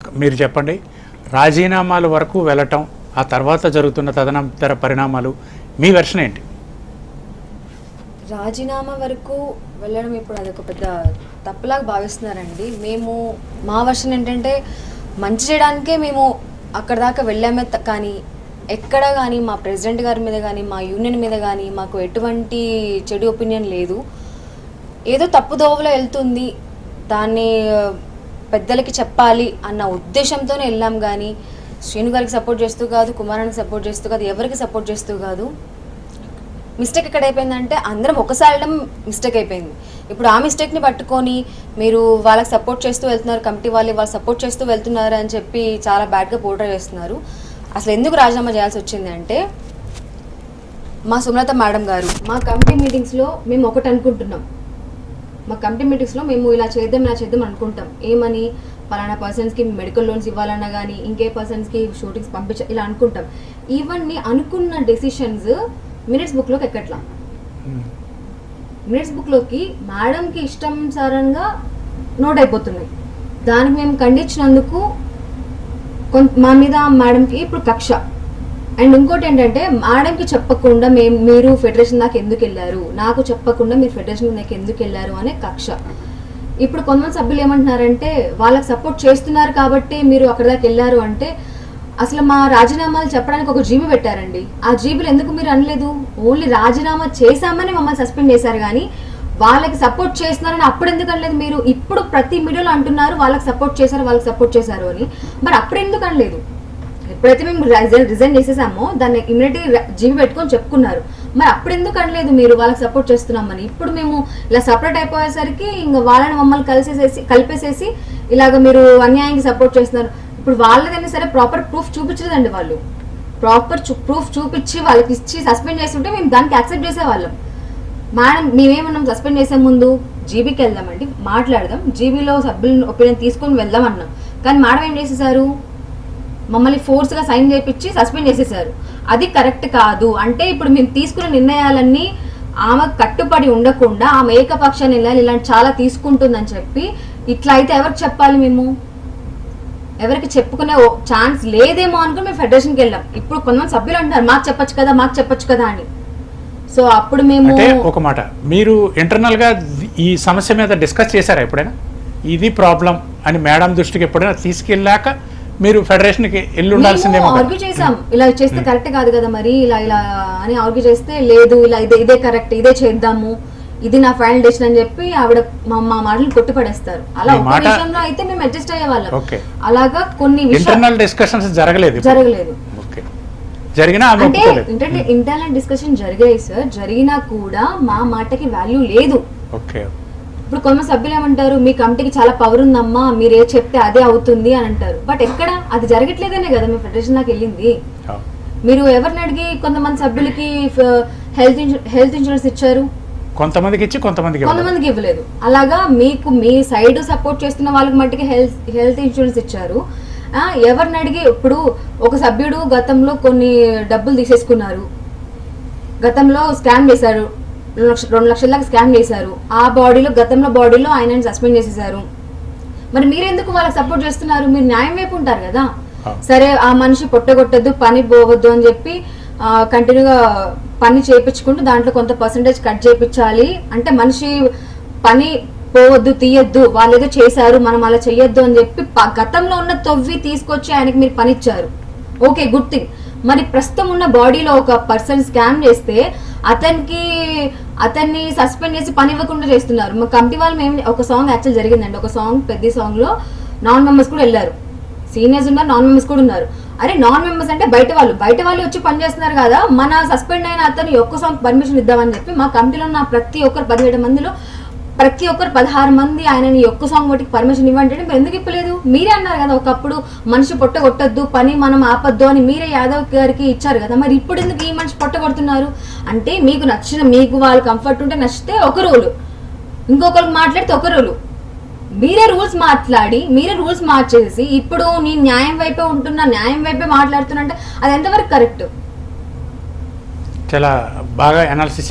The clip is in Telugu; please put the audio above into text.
మీరు చెప్పండి, రాజీనామాల వరకు వెళ్ళటం, ఆ తర్వాత జరుగుతున్న తదనంతర పరిణామాలు మీ వెర్షన్ ఏంటి? రాజీనామా వరకు వెళ్ళడం ఇప్పుడు అదొక పెద్ద తప్పులాగా భావిస్తున్నారండి. మేము మా వర్షన్ ఏంటంటే మంచి చేయడానికే మేము అక్కడ దాకా వెళ్ళామే కానీ ఎక్కడ కానీ మా ప్రెసిడెంట్ గారి మీద కానీ మా యూనియన్ మీద కానీ మాకు ఎటువంటి చెడు ఒపీనియన్ లేదు. ఏదో తప్పుదోవలో వెళ్తుంది, దాన్ని పెద్దలకి చెప్పాలి అన్న ఉద్దేశంతోనే వెళ్ళాం కానీ శ్రీను గారికి సపోర్ట్ చేస్తూ కాదు, కుమారానికి సపోర్ట్ చేస్తూ కాదు, ఎవరికి సపోర్ట్ చేస్తూ కాదు. మిస్టేక్ ఎక్కడ అయిపోయిందంటే అందరం ఒకసారి మిస్టేక్ అయిపోయింది. ఇప్పుడు ఆ మిస్టేక్ని పట్టుకొని మీరు వాళ్ళకి సపోర్ట్ చేస్తూ వెళ్తున్నారు, కమిటీ వాళ్ళు సపోర్ట్ చేస్తూ వెళ్తున్నారు అని చెప్పి చాలా బ్యాడ్గా పోర్ట్రే చేస్తున్నారు. అసలు ఎందుకు రాజీనామా చేయాల్సి వచ్చింది అంటే మా సుమలత మేడం గారు మా కమిటీ మీటింగ్స్లో మేము ఒకటి అనుకుంటున్నాం. మా కమిటీ మీటింగ్స్లో మేము ఇలా చేద్దాం అనుకుంటాం. ఏమని పలానా పర్సన్స్కి మెడికల్ లోన్స్ ఇవ్వాలన్నా కానీ ఇంకే పర్సన్స్కి షూటింగ్స్ ఇలా అనుకుంటాం. ఇవన్నీ అనుకున్న డెసిషన్స్ మినిట్స్ బుక్లోకి ఎక్కట్లా. మినిట్స్ బుక్లోకి మేడంకి ఇష్టానుసారంగా నోట్ అయిపోతున్నాయి. దానికి మేము ఖండించినందుకు మా మీద మేడంకి ఇప్పుడు కక్ష. అండ్ ఇంకోటి ఏంటంటే మేడంకి చెప్పకుండా మీరు ఫెడరేషన్ దాకా ఎందుకు వెళ్ళారు, నాకు చెప్పకుండా మీరు ఫెడరేషన్ దాకా ఎందుకు వెళ్ళారు అనే కక్ష. ఇప్పుడు కొంతమంది సభ్యులు ఏమంటున్నారంటే వాళ్ళకి సపోర్ట్ చేస్తున్నారు కాబట్టి మీరు అక్కడ దాకా వెళ్ళారు అంటే అసలు మా రాజీనామాలు చెప్పడానికి ఒక జీబీ పెట్టారండి. ఆ జీబీలు ఎందుకు మీరు అనలేదు? ఓన్లీ రాజీనామా చేశామని మమ్మల్ని సస్పెండ్ చేశారు కానీ వాళ్ళకి సపోర్ట్ చేస్తున్నారని అప్పుడు ఎందుకు అనలేదు మీరు? ఇప్పుడు ప్రతి మీడియాలో అంటున్నారు వాళ్ళకి సపోర్ట్ చేశారు అని. మరి అప్పుడు ఎందుకు అనలేదు? ఎప్పుడైతే మేము రిజైన్ చేసేసామో దాన్ని ఇమ్మీడియట్గా జీబీ పెట్టుకొని చెప్పుకున్నారు. మరి అప్పుడు ఎందుకు అనలేదు మీరు వాళ్ళకి సపోర్ట్ చేస్తున్నామని? ఇప్పుడు మేము ఇలా సపరేట్ అయిపోయేసరికి ఇంకా వాళ్ళని మమ్మల్ని కలిపేసేసి ఇలాగ మీరు అన్యాయానికి సపోర్ట్ చేస్తున్నారు. ఇప్పుడు వాళ్ళదైనా సరే ప్రాపర్ ప్రూఫ్ చూపించలేదండి. వాళ్ళు ప్రాపర్ ప్రూఫ్ చూపించి వాళ్ళకి ఇచ్చి సస్పెండ్ చేస్తుంటే మేము దానికి యాక్సెప్ట్ చేసేవాళ్ళం. మేడం మేమేమన్నాం, సస్పెండ్ చేసే ముందు జీబీకి వెళ్దామండి, మాట్లాడదాం, జీబీలో సభ్యుల ఒపీనియన్ తీసుకొని వెళ్దాం అన్నాం. కానీ మేడం ఏం చేసేసారు, మమ్మల్ని ఫోర్స్గా సైన్ చేయించి సస్పెండ్ చేసేసారు. అది కరెక్ట్ కాదు. అంటే ఇప్పుడు మేము తీసుకున్న నిర్ణయాలన్నీ ఆమె కట్టుబడి ఉండకుండా ఆమె ఏకపక్ష నిర్ణయాలు ఇలాంటి చాలా తీసుకుంటుందని చెప్పి ఇట్లా అయితే ఎవరికి చెప్పాలి? మేము ఎవరికి చెప్పుకునే ఛాన్స్ లేదేమో అనుకుని మేము ఫెడరేషన్కి వెళ్ళాం. ఇప్పుడు కొంతమంది సభ్యులు అంటారు మాకు చెప్పొచ్చు కదా అని. సో అప్పుడు మేము ఒక మాట, మీరు ఇంటర్నల్ గా ఈ సమస్య మీద డిస్కస్ చేశారా ఎప్పుడైనా? ఇది ప్రాబ్లం అని మేడం దృష్టికి ఎప్పుడైనా తీసుకెళ్ళాక మీరు ఫెడరేషన్కి వెళ్ళి ఉండాల్సిందేమో. ఆర్గ్యూ చేసాం, ఇలా చేస్తే కరెక్ట్ కాదు కదా మరి ఇలా అని ఆర్గ్యూ చేస్తే లేదు ఇలా ఇదే కరెక్ట్, ఇదే చేద్దాము, ఇది నా ఫైనల్ డెసిషన్ అని చెప్పి ఆవిడ మా మాటలు కొట్టుపడేస్తారు. అలా ఒక విషయంలో అయితే మేము అడ్జస్ట్ అయ్యేవాళ్ళం. అలాగా కొన్ని ఇంటర్నల్ డిస్కషన్స్ జరగలేదు. ఇంటర్నల్ డిస్కషన్ జరిగాయి సార్, జరిగినా కూడా మా మాటకి వాల్యూ లేదు. ఇప్పుడు కొంతమంది సభ్యులు ఏమంటారు, మీ కమిటీకి చాలా పవర్ ఉందమ్మా, మీరు ఏ చెప్తే అదే అవుతుంది అని అంటారు. బట్ ఎక్కడ అది జరగట్లేదనే కదా మేము ఫెడరేషన్ దాకా వెళ్ళింది. మీరు ఎవరిని అడిగి కొంతమంది సభ్యులకి హెల్త్ ఇన్సూరెన్స్ ఇచ్చారు, కొంతమందికి ఇవ్వలేదు. అలాగా మీకు మీ సైడ్ సపోర్ట్ చేస్తున్న వాళ్ళకి మట్టికి హెల్త్ ఇన్సూరెన్స్ ఇచ్చారు. ఎవరిని అడిగి ఇప్పుడు ఒక సభ్యుడు గతంలో కొన్ని డబ్బులు తీసేసుకున్నారు, గతంలో స్కామ్ చేశారు, 2 లక్షల దాకా స్కామ్ చేశారు. ఆ గతంలో బాడీలో ఆయన సస్పెండ్ చేసేసారు. మరి మీరెందుకు వాళ్ళకి సపోర్ట్ చేస్తున్నారు? మీరు న్యాయం వైపు ఉంటారు కదా. సరే ఆ మనిషి పొట్టగొట్టద్దు, పని పోవద్దు అని చెప్పి కంటిన్యూగా పని చేయించుకుంటూ దాంట్లో కొంత పర్సంటేజ్ కట్ చేయించాలి అంటే మనిషి పని పోవద్దు, తీయద్దు, వాళ్ళు ఏదో చేశారు మనం అలా చెయ్యొద్దు అని చెప్పి గతంలో ఉన్న తొవ్వి తీసుకొచ్చి ఆయనకి మీరు పని ఇచ్చారు. Okay, good thing. మరి ప్రస్తుతం ఉన్న బాడీలో ఒక పర్సన్ స్కామ్ చేస్తే అతన్ని సస్పెండ్ చేసి పని ఇవ్వకుండా చేస్తున్నారు. మా కమిటీ వాళ్ళు ఒక సాంగ్ యాక్చువల్ జరిగిందండి. ఒక సాంగ్ పెద్ద సాంగ్ లో నాన్ మెంబర్స్ కూడా వెళ్ళారు, సీనియర్స్ ఉన్నారు, నాన్ మెంబర్స్ కూడా ఉన్నారు. అరే నాన్ మెంబర్స్ అంటే బయట వాళ్ళు వచ్చి పని చేస్తున్నారు కదా, మన సస్పెండ్ అయిన అతను ఒక్క సాంగ్ పర్మిషన్ ఇద్దామని చెప్పి మా కమిటీలో ఉన్న ప్రతి ఒక్కరు 17 మందిలో ప్రతి ఒక్కరు 16 మంది ఆయనని ఒక్క సాంగ్ వాటికి పర్మిషన్ ఇవ్వండి. మీరు ఎందుకు ఇప్పలేదు? మీరే అన్నారు కదా ఒకప్పుడు మనిషి పొట్ట కొట్టద్దు, పని మనం ఆపద్దు అని మీరే యాదవ్ గారికి ఇచ్చారు కదా. మరి ఇప్పుడు ఎందుకు ఈ మనిషి పొట్ట కొడుతున్నారు? అంటే మీకు వాళ్ళు కంఫర్ట్ ఉంటే నచ్చితే ఒక రూలు, ఇంకొకరికి మాట్లాడితే ఒక రూలు. మీరే రూల్స్ మార్చేసి ఇప్పుడు నేను న్యాయం వైపే మాట్లాడుతున్నా అంటే అది ఎంతవరకు కరెక్ట్? చాలా బాగా అనాలిసిస్